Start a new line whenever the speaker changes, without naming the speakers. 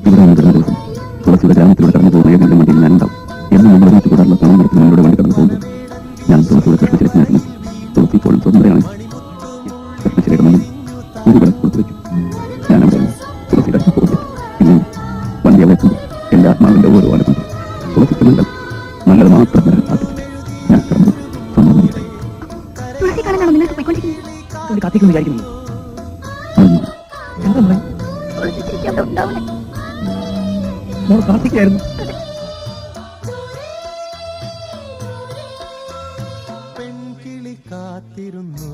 ഇവിടെ വന്നിരുന്ന ദിവസം തുളസിയുടെ ഗ്രാമത്തിലൂടെ കടന്നു പോകുന്ന ഏതെങ്കിലും വണ്ടിയിൽ ഞാനുണ്ടാവും. എന്നും നമ്മൾ ഒരുമിച്ച് കൂടാറുള്ള പണം നടത്തി നിങ്ങളുടെ വണ്ടി കടന്നു പോകുമ്പോൾ ഞാൻ തുളസിയുടെ കൃഷ്ണശിരത്തിനായിരുന്നു. തുളസി ഇപ്പോഴും സ്വതന്ത്രയാണ്. കൃഷ്ണശിരയുടെ മുന്നിൽ ഒരു വിളക്ക് കൊടുത്തു വെച്ചു. ഞാൻ അവിടെ തുളസിയുടെ പോകട്ടെ. പിന്നെ വണ്ടി അവിടെ എത്തുമ്പോൾ എന്റെ ആത്മാവിന്റെ ഓരോ ആളുകളും തുളസിക്ക് നല്ലത് മാത്രം വരാൻ സാധിച്ചിട്ട് ഞാൻ കടന്നു സമ്മതിക്കട്ടെ. കാത്തിക്കുന്നു വിചാരിക്കുന്നു. കാർത്തിക്കായിരുന്നു.
പെൺകിളി കാത്തിരുന്നു.